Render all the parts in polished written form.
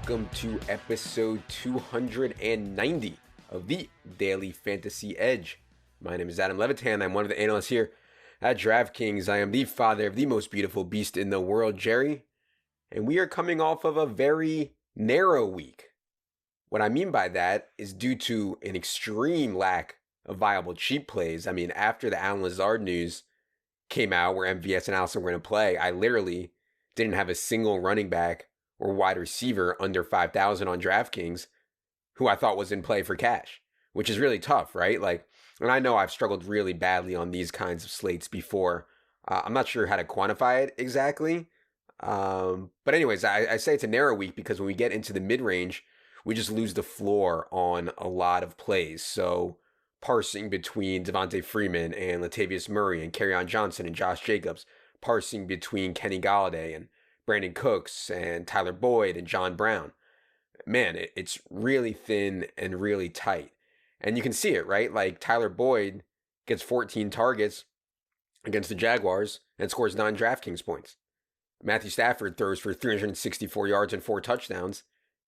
welcome to episode 290 of the Daily Fantasy Edge. My name is Adam Levitan. I'm one of the analysts here at DraftKings. I am the father of the most beautiful beast in the world, Jerry, and we are coming off of a very narrow week. What I mean by that is due to an extreme lack of viable cheap plays. I mean, after the Alan Lazard news came out where MVS and Allison were going to play, I literally didn't have a single running back or wide receiver under 5,000 on DraftKings who I thought was in play for cash, which is really tough, right? Like, and I know I've struggled really badly on these kinds of slates before. I'm not sure how to quantify it exactly. But anyways, I say it's a narrow week because when we get into the mid-range, we just lose the floor on a lot of plays. So parsing between Devontae Freeman and Latavius Murray and Kerryon Johnson and Josh Jacobs, parsing between Kenny Golladay and Brandon Cooks and Tyler Boyd and John Brown. Man, it's really thin and really tight. And you can see it, right? Like Tyler Boyd gets 14 targets against the Jaguars and scores 9 DraftKings points. Matthew Stafford throws for 364 yards and 4 touchdowns.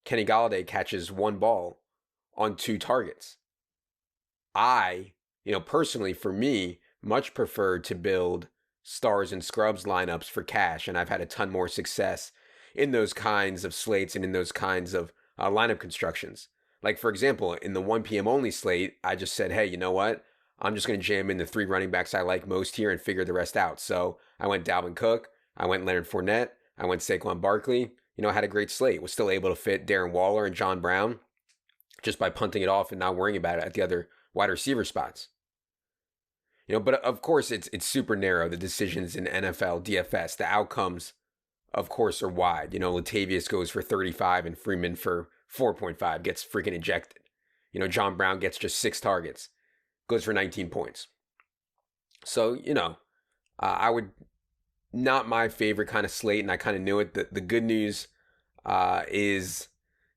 Kenny Golladay catches 1 ball on 2 targets. I, personally, for me, much prefer to build stars and scrubs lineups for cash, and I've had a ton more success in those kinds of slates and in those kinds of lineup constructions. Like, for example, in the 1 p.m. only slate, I just said, hey, you know what? I'm just going to jam in the 3 running backs I like most here and figure the rest out. So I went Dalvin Cook, I went Leonard Fournette, I went Saquon Barkley. I had a great slate. Was still able to fit Darren Waller and John Brown just by punting it off and not worrying about it at the other wide receiver spots. But of course, it's super narrow, the decisions in NFL DFS. The outcomes, of course, are wide. Latavius goes for 35 and Freeman for 4.5, gets freaking ejected. John Brown gets just 6 targets, goes for 19 points. So, I would, not my favorite kind of slate, and I kind of knew it. The good news is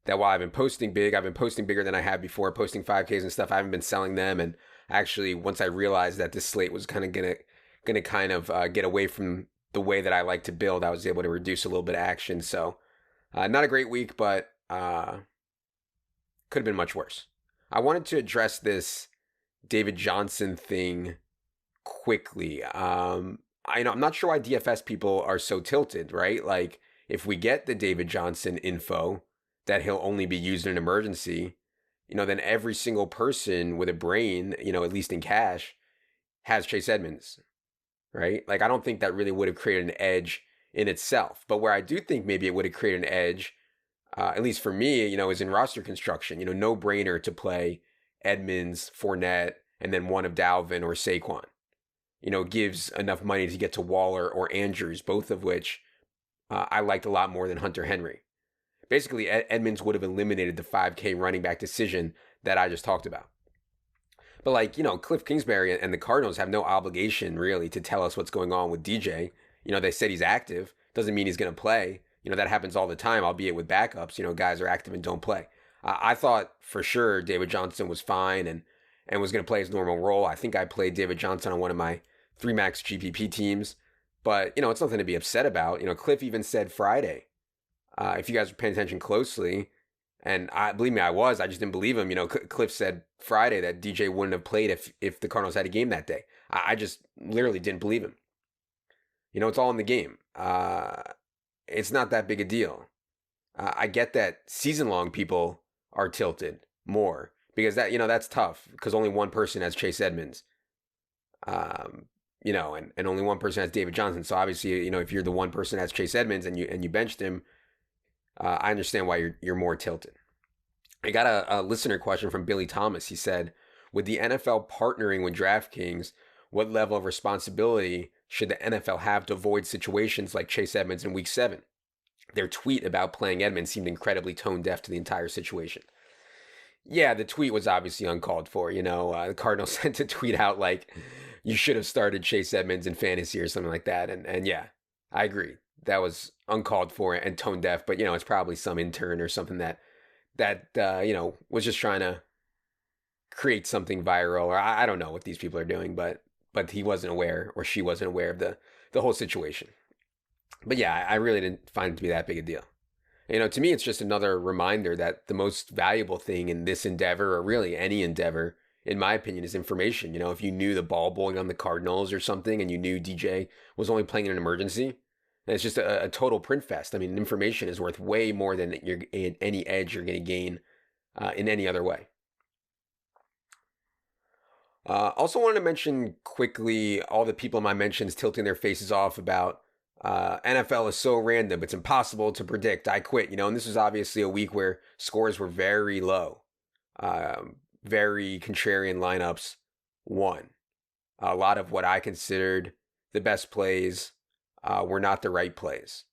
that while I've been posting bigger than I have before, posting 5Ks and stuff. I haven't been selling them, and actually, once I realized that this slate was kind of gonna kind of get away from the way that I like to build, I was able to reduce a little bit of action. So, not a great week, but could have been much worse. I wanted to address this David Johnson thing quickly. I'm not sure why DFS people are so tilted, right? Like, if we get the David Johnson info that he'll only be used in an emergency, then every single person with a brain, at least in cash, has Chase Edmonds, right? Like, I don't think that really would have created an edge in itself. But where I do think maybe it would have created an edge, at least for me, is in roster construction. No brainer to play Edmonds, Fournette, and then one of Dalvin or Saquon. Gives enough money to get to Waller or Andrews, both of which I liked a lot more than Hunter Henry. Basically, Edmonds would have eliminated the 5K running back decision that I just talked about. But Cliff Kingsbury and the Cardinals have no obligation really to tell us what's going on with DJ. They said he's active. Doesn't mean he's going to play. That happens all the time, albeit with backups. Guys are active and don't play. I thought for sure David Johnson was fine and was going to play his normal role. I think I played David Johnson on one of my 3-max GBP teams. But, it's nothing to be upset about. Cliff even said Friday, if you guys were paying attention closely, and believe me, I was. I just didn't believe him. Cliff said Friday that DJ wouldn't have played if the Cardinals had a game that day. I just literally didn't believe him. It's all in the game. It's not that big a deal. I get that season-long people are tilted more because that's tough because only one person has Chase Edmonds. And only one person has David Johnson. So obviously, if you're the one person that has Chase Edmonds and you benched him, I understand why you're more tilted. I got a listener question from Billy Thomas. He said, with the NFL partnering with DraftKings, what level of responsibility should the NFL have to avoid situations like Chase Edmonds in Week 7? Their tweet about playing Edmonds seemed incredibly tone deaf to the entire situation. Yeah, the tweet was obviously uncalled for. The Cardinals sent a tweet out like, you should have started Chase Edmonds in fantasy or something like that. And yeah, I agree. That was uncalled for and tone deaf, but it's probably some intern or something that was just trying to create something viral, or I don't know what these people are doing, but he wasn't aware, or she wasn't aware of the whole situation. But yeah, I really didn't find it to be that big a deal. To me, it's just another reminder that the most valuable thing in this endeavor, or really any endeavor, in my opinion, is information. If you knew the ball boy on the Cardinals or something and you knew DJ was only playing in an emergency, then it's just a total print fest. I mean, information is worth way more than any edge you're going to gain in any other way. Also wanted to mention quickly all the people in my mentions tilting their faces off about NFL is so random, it's impossible to predict. I quit, and this was obviously a week where scores were very low. Very contrarian lineups won. A lot of what I considered the best plays were not the right plays.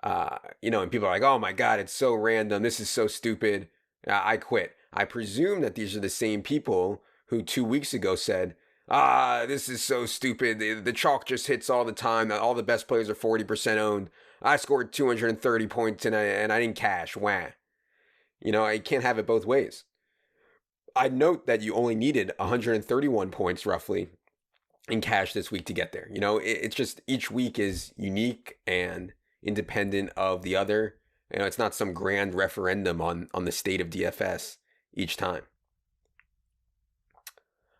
And people are like, oh my God, it's so random. This is so stupid. I quit. I presume that these are the same people who 2 weeks ago said, this is so stupid. The chalk just hits all the time. All the best players are 40% owned. I scored 230 points and I didn't cash. Wah. I can't have it both ways. I'd note that you only needed 131 points roughly in cash this week to get there. It's just each week is unique and independent of the other. It's not some grand referendum on the state of DFS each time.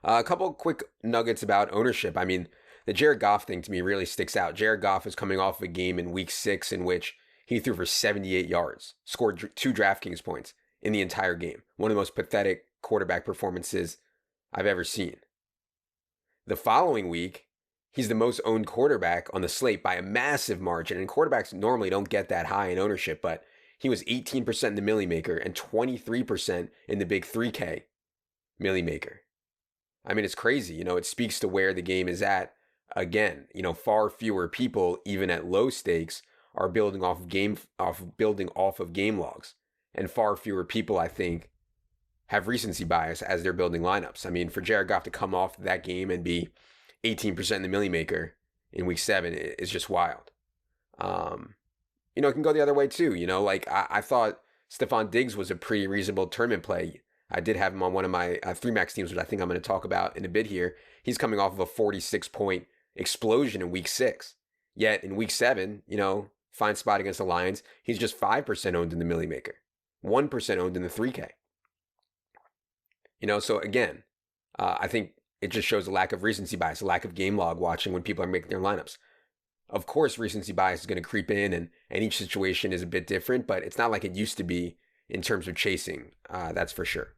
A couple quick nuggets about ownership. I mean, the Jared Goff thing to me really sticks out. Jared Goff is coming off a game in week 6 in which he threw for 78 yards, scored 2 DraftKings points in the entire game. One of the most pathetic quarterback performances I've ever seen. The following week, he's the most owned quarterback on the slate by a massive margin. And quarterbacks normally don't get that high in ownership, but he was 18% in the Millie Maker and 23% in the big 3K Millie Maker. I mean, it's crazy. It speaks to where the game is at. Again, far fewer people, even at low stakes, are building off of game logs, and far fewer people, I think, have recency bias as they're building lineups. I mean, for Jared Goff to come off that game and be 18% in the Millie Maker in week 7 is just wild. It can go the other way too. I thought Stephon Diggs was a pretty reasonable tournament play. I did have him on one of my 3-max teams, which I think I'm going to talk about in a bit here. He's coming off of a 46-point explosion in week 6. Yet in week 7, fine spot against the Lions, he's just 5% owned in the Millie Maker, 1% owned in the 3K. So again, I think it just shows a lack of recency bias, a lack of game log watching when people are making their lineups. Of course, recency bias is going to creep in, and each situation is a bit different, but it's not like it used to be in terms of chasing. That's for sure.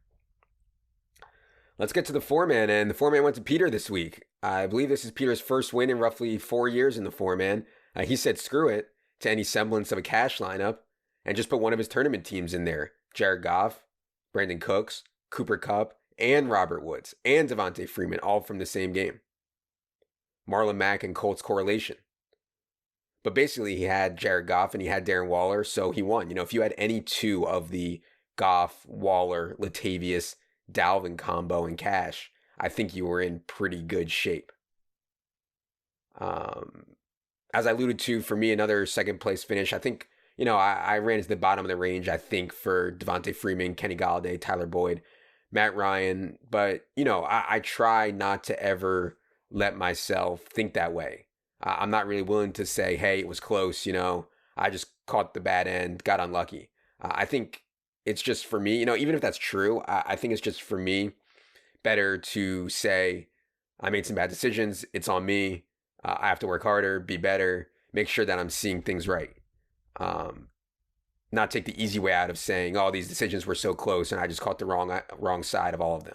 Let's get to the 4-man, and the 4-man went to Peter this week. I believe this is Peter's first win in roughly 4 years in the 4-man. He said screw it to any semblance of a cash lineup and just put one of his tournament teams in there. Jared Goff, Brandon Cooks, Cooper Kupp, and Robert Woods, and Devontae Freeman, all from the same game. Marlon Mack and Colts correlation. But basically, he had Jared Goff and he had Darren Waller, so he won. If you had any two of the Goff, Waller, Latavius, Dalvin combo in cash, I think you were in pretty good shape. As I alluded to, for me, another second place finish. I think, I ran to the bottom of the range, I think, for Devontae Freeman, Kenny Golladay, Tyler Boyd, Matt Ryan. But, I try not to ever let myself think that way. I'm not really willing to say, hey, it was close, I just caught the bad end, got unlucky. I think it's just for me, even if that's true, I think it's just for me better to say, I made some bad decisions, it's on me, I have to work harder, be better, make sure that I'm seeing things right. Not take the easy way out of saying, oh, these decisions were so close and I just caught the wrong side of all of them.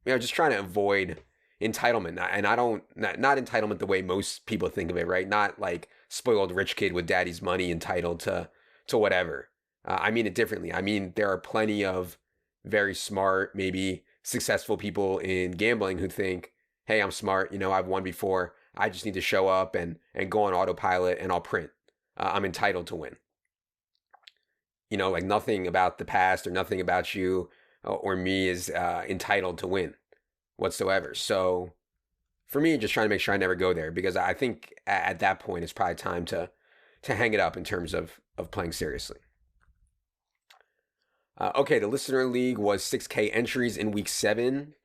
Just trying to avoid entitlement. And I don't, not entitlement the way most people think of it, right? Not like spoiled rich kid with daddy's money entitled to whatever. I mean it differently. I mean, there are plenty of very smart, maybe successful people in gambling who think, hey, I'm smart, I've won before. I just need to show up and go on autopilot and I'll print. I'm entitled to win. Like nothing about the past or nothing about you or me is entitled to win whatsoever. So for me, just trying to make sure I never go there, because I think at that point it's probably time to hang it up in terms of playing seriously. Okay, the listener league was 6K entries in week 7.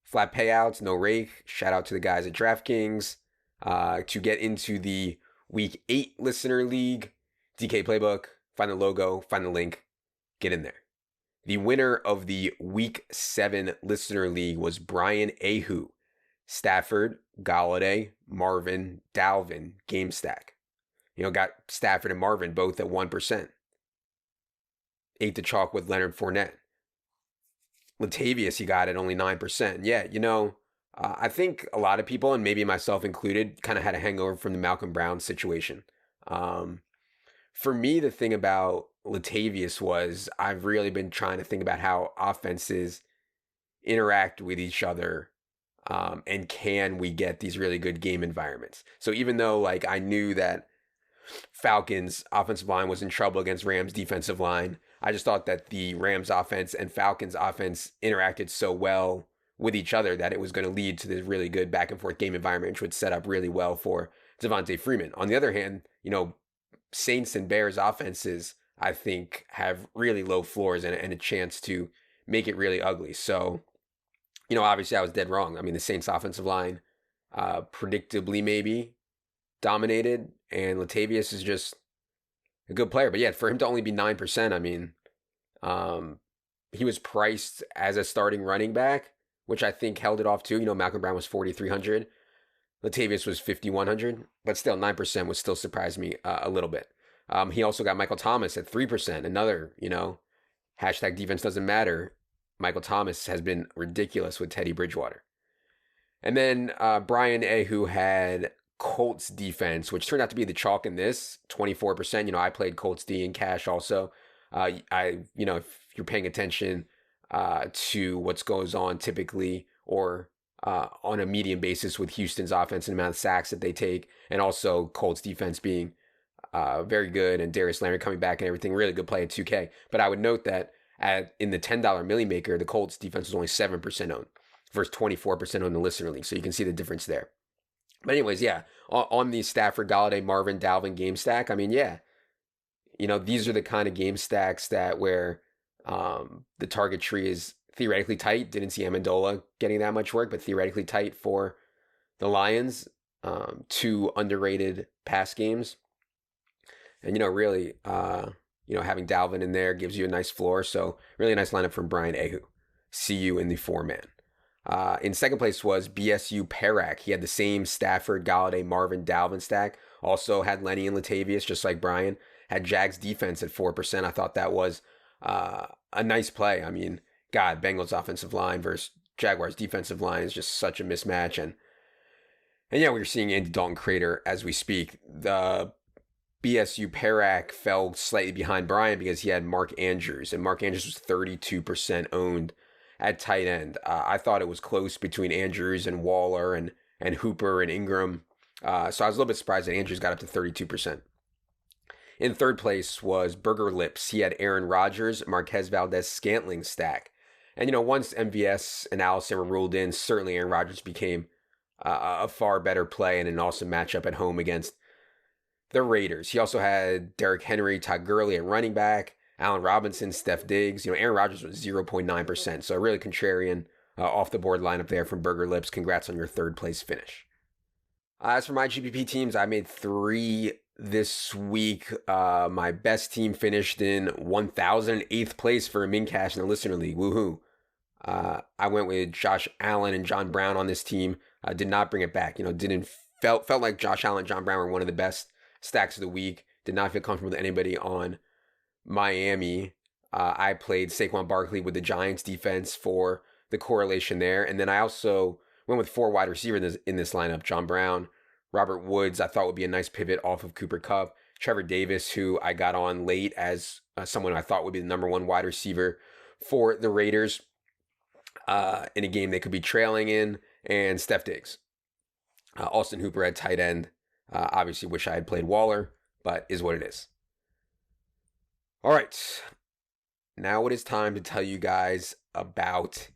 Flat payouts, no rake. Shout out to the guys at DraftKings. To get into the week 8 listener league, DK Playbook, find the logo, find the link, get in there. The winner of the Week 7 Listener League was Brian Ahu. Stafford, Golladay, Marvin, Dalvin, game stack. Got Stafford and Marvin both at 1%. Ate the chalk with Leonard Fournette. Latavius, you got at only 9%. Yeah, I think a lot of people, and maybe myself included, kind of had a hangover from the Malcolm Brown situation. For me, the thing about Latavius was I've really been trying to think about how offenses interact with each other, and can we get these really good game environments. So even though I knew that Falcons offensive line was in trouble against Rams defensive line, I just thought that the Rams offense and Falcons offense interacted so well with each other that it was going to lead to this really good back and forth game environment, which would set up really well for Devontae Freeman. On the other hand, Saints and Bears offenses, I think, have really low floors and a chance to make it really ugly. So, obviously I was dead wrong. I mean, the Saints offensive line, predictably maybe dominated, and Latavius is just a good player. But yeah, for him to only be 9%, I mean, he was priced as a starting running back, which I think held it off too. Malcolm Brown was 4,300. Latavius was 5,100, but still 9% would still surprise me a little bit. He also got Michael Thomas at 3%. Another, hashtag defense doesn't matter. Michael Thomas has been ridiculous with Teddy Bridgewater. And then Brian Ahu had Colts defense, which turned out to be the chalk in this, 24%. I played Colts D in cash also. If you're paying attention to what goes on typically, or on a median basis with Houston's offense and the amount of sacks that they take, and also Colts defense being very good, and Darius Leonard coming back and everything, really good play at 2K. But I would note that in the $10 Millie Maker, the Colts defense was only 7% owned versus 24% on the Listener League. So you can see the difference there. But anyways, yeah, on the Stafford, Golladay, Marvin, Dalvin game stack, I mean, yeah, these are the kind of game stacks that where the target tree is theoretically tight. Didn't see Amendola getting that much work, but theoretically tight for the Lions. 2 underrated pass games. And, really, having Dalvin in there gives you a nice floor. So really nice lineup from Brian Ahu. See you in the 4-man. In second place was BSU Perak. He had the same Stafford, Golladay, Marvin, Dalvin stack. Also had Lenny and Latavius, just like Brian. Had Jags defense at 4%. I thought that was a nice play. I mean, God, Bengals offensive line versus Jaguars defensive line is just such a mismatch. And yeah, we're seeing Andy Dalton crater as we speak. The BSU Perak fell slightly behind Brian because he had Mark Andrews, and Mark Andrews was 32% owned at tight end. I thought it was close between Andrews and Waller and Hooper and Ingram. So I was a little bit surprised that Andrews got up to 32%. In third place was Burger Lips. He had Aaron Rodgers, Marquez Valdez-Scantling stack. And, once MVS and Allison were ruled in, certainly Aaron Rodgers became a far better play and an awesome matchup at home against the Raiders. He also had Derrick Henry, Todd Gurley at running back, Allen Robinson, Steph Diggs. Aaron Rodgers was 0.9%. So a really contrarian off-the-board lineup there from Burger Lips. Congrats on your third-place finish. As for my GBP teams, I made 3 this week. My best team finished in 1,008th place for a min cash in the Listener League. Woohoo. I went with Josh Allen and John Brown on this team. I did not bring it back. Felt like Josh Allen and John Brown were one of the best stacks of the week. Did not feel comfortable with anybody on Miami. I played Saquon Barkley with the Giants defense for the correlation there. And then I also went with 4 wide receivers in this lineup. John Brown, Robert Woods, I thought would be a nice pivot off of Cooper Kupp. Trevor Davis, who I got on late as someone I thought would be the number 1 wide receiver for the Raiders in a game they could be trailing in. And Steph Diggs. Austin Hooper at tight end. Obviously wish I had played Waller, but is what it is. All right. Now it is time to tell you guys about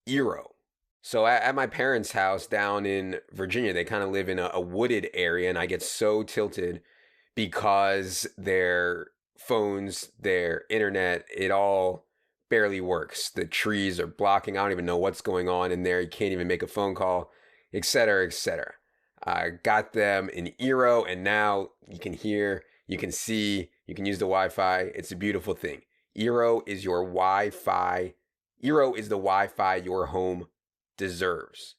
Euro. So at my parents' house down in Virginia, they kind of live in a wooded area, and I get so tilted because their phones, their internet, it all barely works. The trees are blocking. I don't even know what's going on in there. You can't even make a phone call, etc., etc. I got them in Eero, and now you can hear You can see, you can use the Wi-Fi. It's a beautiful thing. Eero is your Wi-Fi. Eero is the Wi-Fi your home deserves.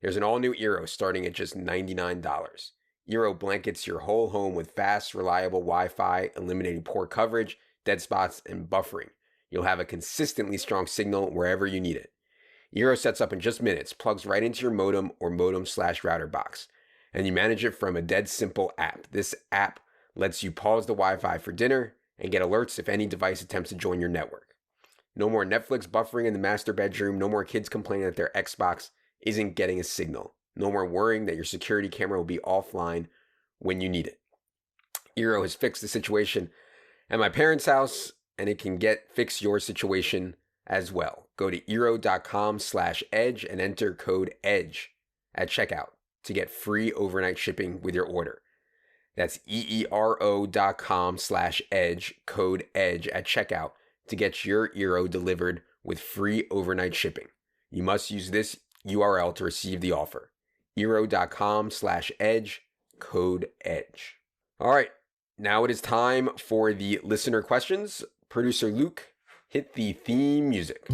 There's an all-new Eero starting at just $99. Eero blankets your whole home with fast, reliable Wi-Fi, eliminating poor coverage, dead spots, and buffering. You'll have a consistently strong signal wherever you need it. Eero sets up in just minutes, plugs right into your modem or modem/router box, and you manage it from a dead simple app. This app lets you pause the Wi-Fi for dinner and get alerts if any device attempts to join your network. No more Netflix buffering in the master bedroom. No more kids complaining that their Xbox isn't getting a signal. No more worrying that your security camera will be offline when you need it. Eero has fixed the situation at my parents' house, and it can fix your situation as well. Go to Eero.com/edge and enter code EDGE at checkout to get free overnight shipping with your order. That's EERO.com/edge, code EDGE at checkout to get your Eero delivered with free overnight shipping. You must use this URL to receive the offer. Eero.com/edge, code EDGE. All right, now it is time for the listener questions. Producer Luke, hit the theme music.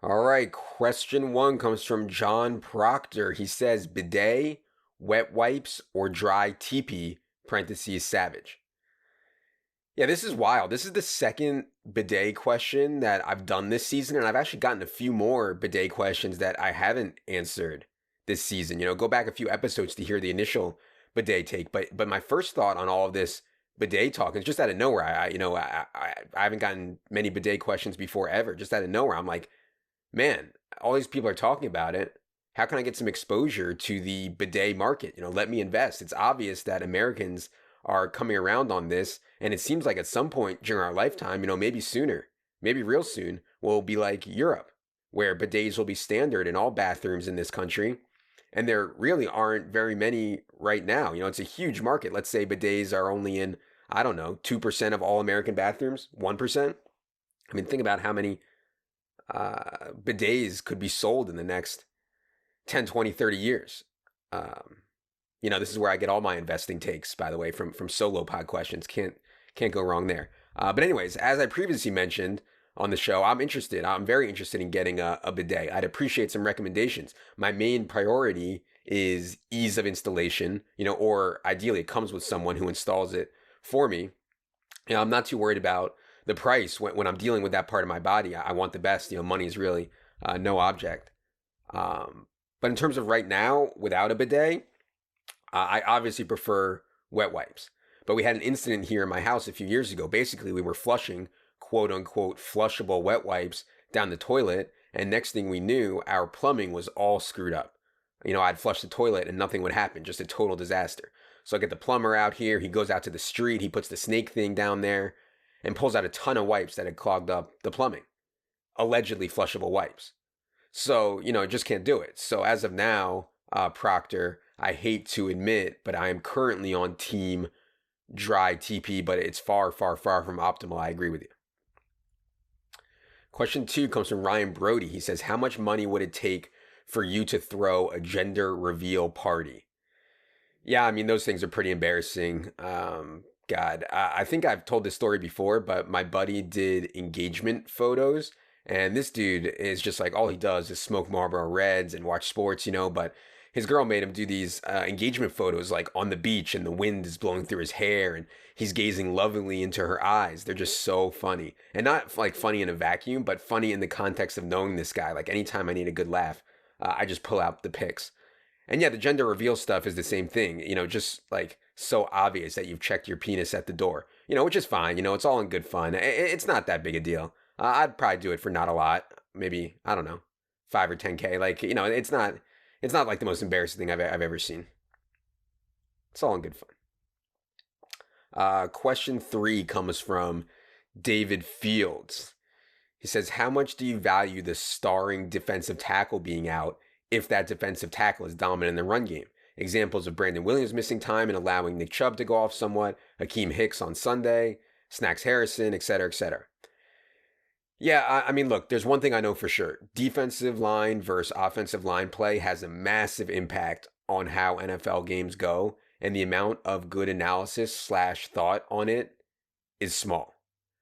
All right, question 1 comes from John Proctor. He says, bidet, wet wipes, or dry teepee, parentheses savage. Yeah, this is wild. This is the second bidet question that I've done this season, and I've actually gotten a few more bidet questions that I haven't answered this season. You know, go back a few episodes to hear the initial bidet take. But my first thought on all of this bidet talk is just out of nowhere. I haven't gotten many bidet questions before ever. Just out of nowhere, I'm like, man, all these people are talking about it. How can I get some exposure to the bidet market? You know, let me invest. It's obvious that Americans are coming around on this, and it seems like at some point during our lifetime, you know, maybe sooner, maybe real soon, we'll be like Europe, where bidets will be standard in all bathrooms in this country, and there really aren't very many right now. You know, it's a huge market. Let's say bidets are only in, I don't know, 2% of all American bathrooms, 1%. I mean, think about how many bidets could be sold in the next 10, 20, 30 years. You know, this is where I get all my investing takes, by the way, from solo pod questions. Can't go wrong there. But anyways, as I previously mentioned on the show, I'm very interested in getting a bidet. I'd appreciate some recommendations. My main priority is ease of installation, you know, or ideally it comes with someone who installs it for me. You know, I'm not too worried about the price when I'm dealing with that part of my body. I want the best. You know, money is really no object. But in terms of right now, without a bidet, I obviously prefer wet wipes. But we had an incident here in my house a few years ago. Basically, we were flushing, quote unquote, flushable wet wipes down the toilet. And next thing we knew, our plumbing was all screwed up. You know, I'd flush the toilet and nothing would happen. Just a total disaster. So I get the plumber out here. He goes out to the street. He puts the snake thing down there and pulls out a ton of wipes that had clogged up the plumbing. Allegedly flushable wipes. So, you know, just can't do it. So as of now, Proctor, I hate to admit, but I am currently on team dry TP, but it's far, far, far from optimal. I agree with you. Question 2 comes from Ryan Brody. He says, how much money would it take for you to throw a gender reveal party? Yeah, I mean, those things are pretty embarrassing. God, I think I've told this story before, but my buddy did engagement photos, and this dude is just like, all he does is smoke Marlboro Reds and watch sports, you know, but his girl made him do these engagement photos like on the beach and the wind is blowing through his hair and he's gazing lovingly into her eyes. They're just so funny. And not like funny in a vacuum, but funny in the context of knowing this guy. Like anytime I need a good laugh, I just pull out the pics. And yeah, the gender reveal stuff is the same thing, you know, just like so obvious that you've checked your penis at the door, you know, which is fine. You know, it's all in good fun. It's not that big a deal. I'd probably do it for not a lot, maybe, I don't know, 5 or 10K. Like, you know, it's not like the most embarrassing thing I've ever seen. It's all in good fun. Question 3 comes from David Fields. He says, how much do you value the starring defensive tackle being out if that defensive tackle is dominant in the run game? Examples of Brandon Williams missing time and allowing Nick Chubb to go off somewhat, Akeem Hicks on Sunday, Snacks Harrison, etc., etc. Yeah, I mean, look, there's one thing I know for sure. Defensive line versus offensive line play has a massive impact on how NFL games go, and the amount of good analysis slash thought on it is small.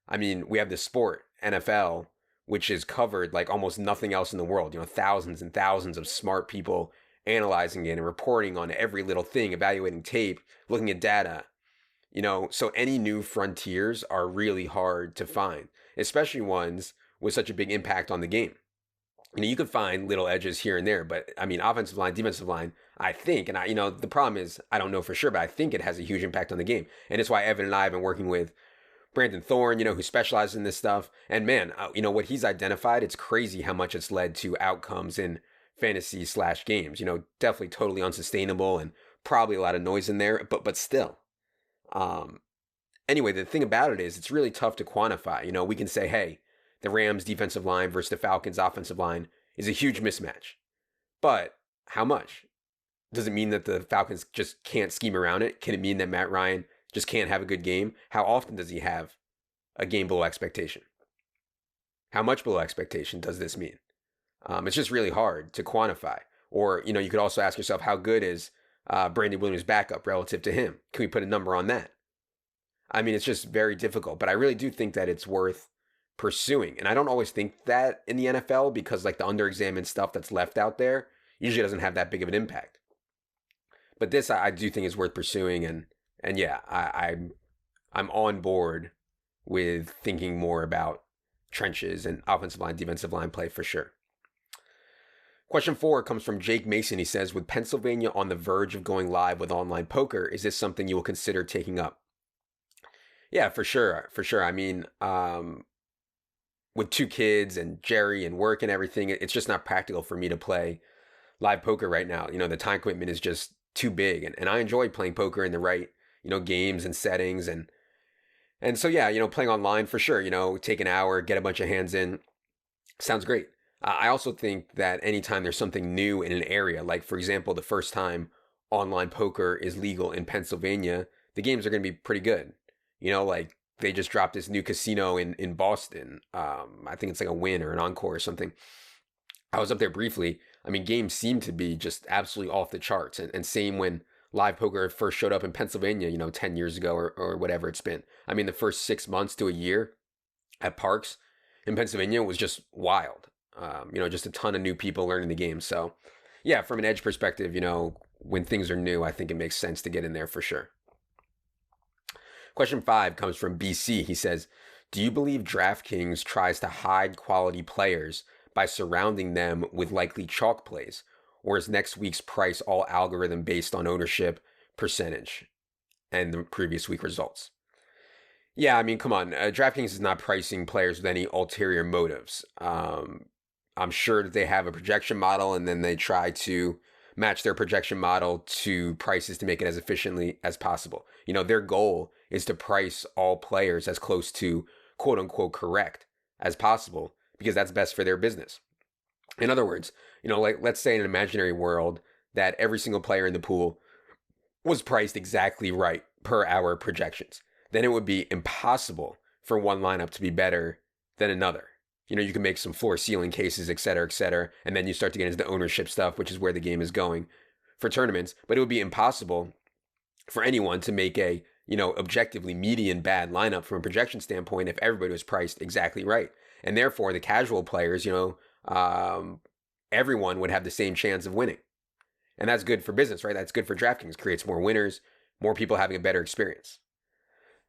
I mean, we have the sport, NFL, which is covered like almost nothing else in the world. Thousands and thousands of smart people analyzing it and reporting on every little thing, evaluating tape, looking at data. So any new frontiers are really hard to find, especially ones with such a big impact on the game. You could find little edges here and there, but I mean, offensive line, defensive line, I think, and the problem is I don't know for sure, but I think it has a huge impact on the game. And it's why Evan and I have been working with Brandon Thorne, who specializes in this stuff. And man, what he's identified, it's crazy how much it's led to outcomes in fantasy slash games. Definitely totally unsustainable and probably a lot of noise in there, but still. Anyway, the thing about it is it's really tough to quantify. We can say, hey, the Rams defensive line versus the Falcons offensive line is a huge mismatch. But how much? Does it mean that the Falcons just can't scheme around it? Can it mean that Matt Ryan just can't have a good game? How often does he have a game below expectation? How much below expectation does this mean? It's just really hard to quantify. Or, you could also ask yourself, how good is Brandon Williams' backup relative to him? Can we put a number on that? I mean, it's just very difficult, but I really do think that it's worth pursuing. And I don't always think that in the NFL because like the underexamined stuff that's left out there usually doesn't have that big of an impact. But this I do think is worth pursuing, and yeah, I'm on board with thinking more about trenches and offensive line, defensive line play for sure. Question 4 comes from Jake Mason. He says, with Pennsylvania on the verge of going live with online poker, is this something you will consider taking up? Yeah, for sure. For sure. I mean, with 2 kids and Jerry and work and everything, it's just not practical for me to play live poker right now. The time commitment is just too big. And I enjoy playing poker in the right, games and settings. And so, yeah, playing online for sure, take an hour, get a bunch of hands in. Sounds great. I also think that anytime there's something new in an area, like for example, the first time online poker is legal in Pennsylvania, the games are going to be pretty good. Like they just dropped this new casino in Boston. I think it's like a Win or an Encore or something. I was up there briefly. I mean, games seem to be just absolutely off the charts. And same when live poker first showed up in Pennsylvania, 10 years ago or whatever it's been. I mean, the first 6 months to a year at parks in Pennsylvania was just wild. Just a ton of new people learning the game. So yeah, from an edge perspective, when things are new, I think it makes sense to get in there for sure. Question 5 comes from BC. He says, do you believe DraftKings tries to hide quality players by surrounding them with likely chalk plays? Or is next week's price all algorithm based on ownership percentage and the previous week results? Yeah, I mean, come on. DraftKings is not pricing players with any ulterior motives. I'm sure that they have a projection model and then they try to match their projection model to prices to make it as efficiently as possible. Their goal is to price all players as close to quote unquote correct as possible because that's best for their business. In other words, like let's say in an imaginary world that every single player in the pool was priced exactly right per our projections. Then it would be impossible for one lineup to be better than another. You can make some floor ceiling cases, et cetera, and then you start to get into the ownership stuff, which is where the game is going for tournaments. But it would be impossible for anyone to make a, objectively median bad lineup from a projection standpoint if everybody was priced exactly right. And therefore, the casual players, everyone would have the same chance of winning. And that's good for business, right? That's good for DraftKings. Creates more winners, more people having a better experience.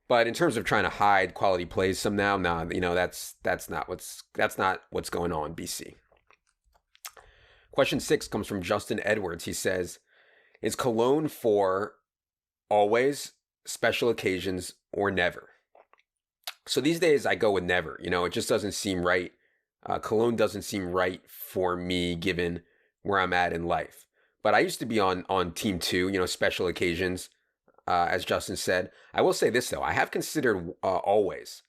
But in terms of trying to hide quality plays somehow, that's not what's going on, BC. Question 6 comes from Justin Edwards. He says, is Cologne for always, special occasions, or never? So these days I go with never. It just doesn't seem right. Cologne doesn't seem right for me given where I'm at in life. But I used to be on team 2, special occasions. As Justin said, I will say this though, I have considered always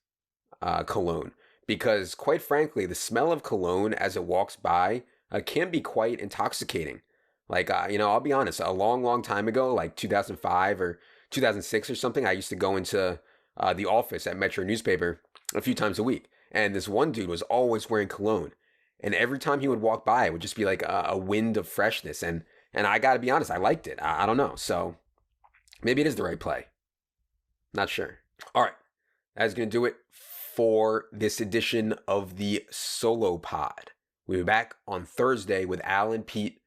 cologne because quite frankly, the smell of cologne as it walks by can be quite intoxicating. Like, I'll be honest, a long time ago, like 2005 or 2006 or something, I used to go into the office at Metro newspaper a few times a week. And this one dude was always wearing cologne. And every time he would walk by, it would just be like a wind of freshness. And I got to be honest, I liked it. I don't know. So maybe it is the right play. Not sure. All right. That's going to do it for this edition of the Solo Pod. We'll be back on Thursday with Al and Pete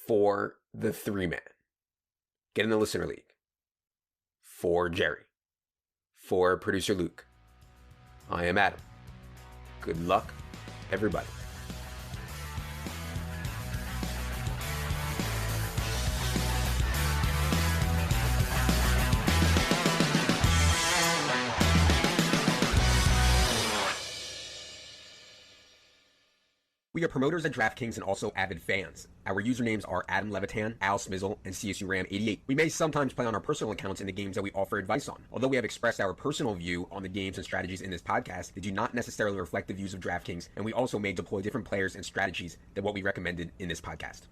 for the 3-man. Get in the Listener League. For Jerry. For producer Luke. I am Adam. Good luck, everybody. We are promoters at DraftKings and also avid fans. Our usernames are Adam Levitan, Al Smizzle, and CSU Ram 88. We may sometimes play on our personal accounts in the games that we offer advice on. Although we have expressed our personal view on the games and strategies in this podcast, they do not necessarily reflect the views of DraftKings, and we also may deploy different players and strategies than what we recommended in this podcast.